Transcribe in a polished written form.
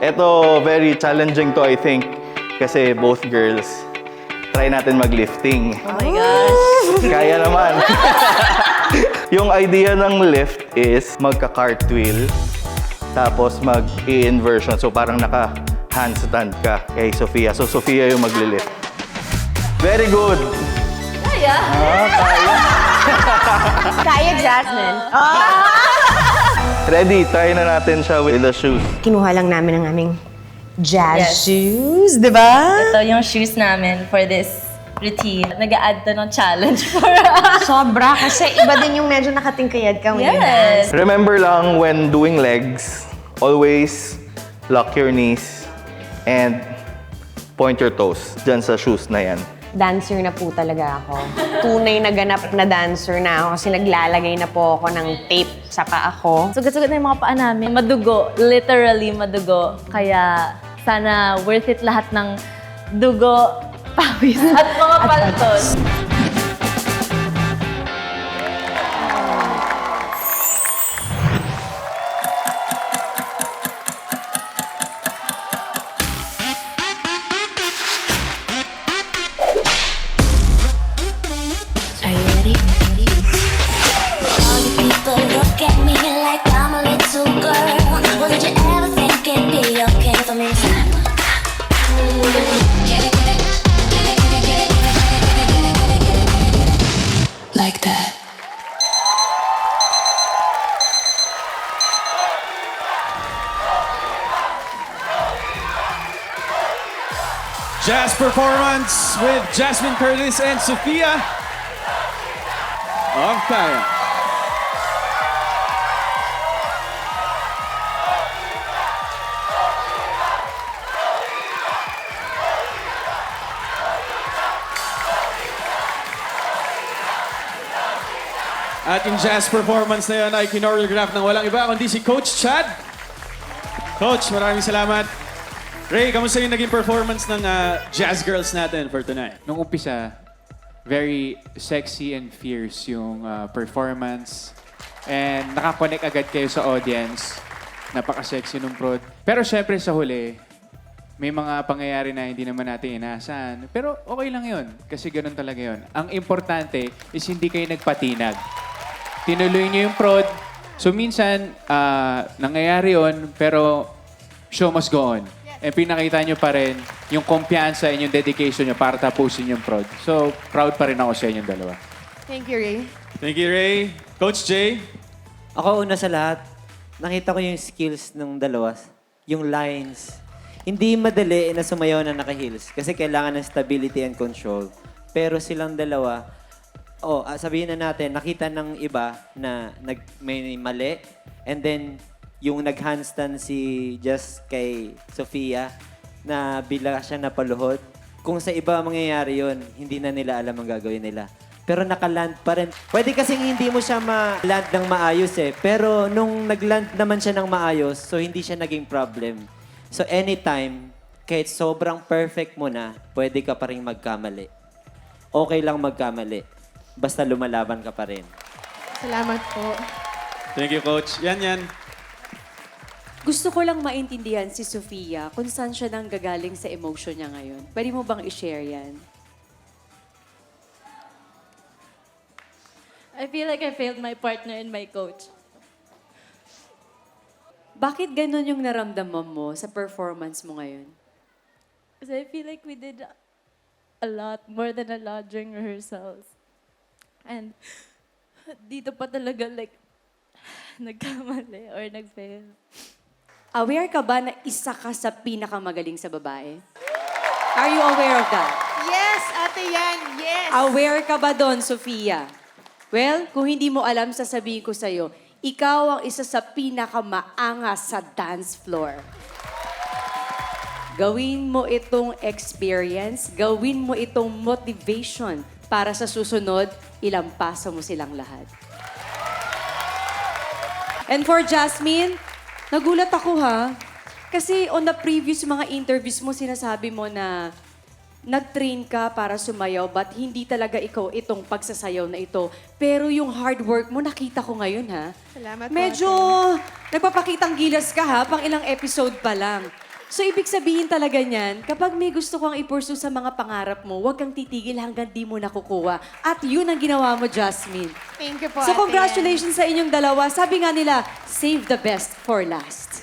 Ito, very challenging to, I think. Kasi both girls. Try natin mag-lifting. Oh my gosh. Kaya naman. Yung idea ng lift is magka-cartwheel, tapos mag-i-inversion. So parang naka-handstand ka kay Sofia. So Sofia yung magli-lift. Very good. Kaya? Kaya, Jasmine. Ready, try na natin siya with the shoes. Kinuha lang namin ang aming jazz Yes. shoes, di ba? Ito yung shoes namin for this routine. Nag-a-add to ng challenge for us. Sobra, kasi iba din yung medyo nakatingkayad ka when you Yes. dance. Remember lang, when doing legs, always lock your knees and point your toes dyan sa shoes na yan. Dancer na po talaga ako. Tunay na ganap na dancer na ako kasi naglalagay na po ako ng tape sa paa ko. Sugat-sugat na yung mga paa namin. Madugo. Literally madugo. Kaya sana worth it lahat ng dugo, pawis, at mga paltos. Are you ready? All you people look at me like I'm a little girl. Well, did you ever think it'd be okay for me? Like that. Jazz performance with Jasmine Curtis and Sophia of Kaya. At yung jazz performance na yun ay kinoreograph ng walang iba kundi si Coach Chad. Coach, maraming salamat. Ray, kamusta yung naging performance ng Jazz Girls natin for tonight? Nung umpisa, very sexy and fierce yung performance. And nakakonect agad kayo sa audience. Napaka-sexy nung prod. Pero syempre sa huli, may mga pangyayari na hindi naman natin inaasahan. Pero okay lang yun. Kasi ganun talaga yun. Ang importante is hindi kayo nagpatinag. Tinuloy niyo yung prod. So minsan, nangyayari yun, pero show must go on. And pinakita nyo pa rin yung kumpiyansa and yung dedication nyo para tapusin yung prod. So, proud pa rin ako sa inyong dalawa. Thank you, Ray. Thank you, Ray. Coach Jay? Ako una sa lahat, nakita ko yung skills ng dalawa, yung lines. Hindi madali na sumayaw na naka-heels kasi kailangan ng stability and control. Pero silang dalawa, sabihin na natin, nakita ng iba na may mali and then yung nag-handstand si Just kay Sofia na bila siya napaluhod. Kung sa iba mangyayari yon, hindi na nila alam ang gagawin nila. Pero nakaland pa rin. Pwede kasing hindi mo siya ma-land ng maayos eh. Pero nung nag-land naman siya ng maayos, so hindi siya naging problem. So anytime, kahit sobrang perfect mo na, pwede ka pa rin magkamali. Okay lang magkamali. Basta lumalaban ka pa rin. Salamat po. Thank you, Coach. Yan. Gusto ko lang maintindihan si Sofia kung saan siya nang gagaling sa emotion niya ngayon. Pwede mo bang i-share yan? I feel like I failed my partner and my coach. Bakit ganun yung naramdaman mo sa performance mo ngayon? Kasi I feel like we did a lot, more than a lot during rehearsals. And dito pa talaga nagkamali or nag-fail. Aware ka ba na isa ka sa pinakamagaling sa babae? Are you aware of that? Yes, Ate Yan, yes. Aware ka ba doon, Sofia? Well, kung hindi mo alam, sasabihin ko sa'yo, ikaw ang isa sa pinakamaangas sa dance floor. Gawin mo itong experience, gawin mo itong motivation para sa susunod, ilampasan mo silang lahat. And for Jasmine, nagulat ako ha. Kasi on the previous mga interviews mo, sinasabi mo na nag-train ka para sumayaw but hindi talaga ikaw itong pagsasayaw na ito. Pero yung hard work mo, nakita ko ngayon ha. Salamat po, Medyo nagpapakitang gilas ka ha, pang ilang episode pa lang. So, ibig sabihin talaga niyan, kapag may gusto kang i-pursue sa mga pangarap mo, huwag kang titigil hanggang di mo nakukuha. At yun ang ginawa mo, Jasmine. Thank you po, So, Ate. congratulations sa inyong dalawa. Sabi nga nila, save the best for last.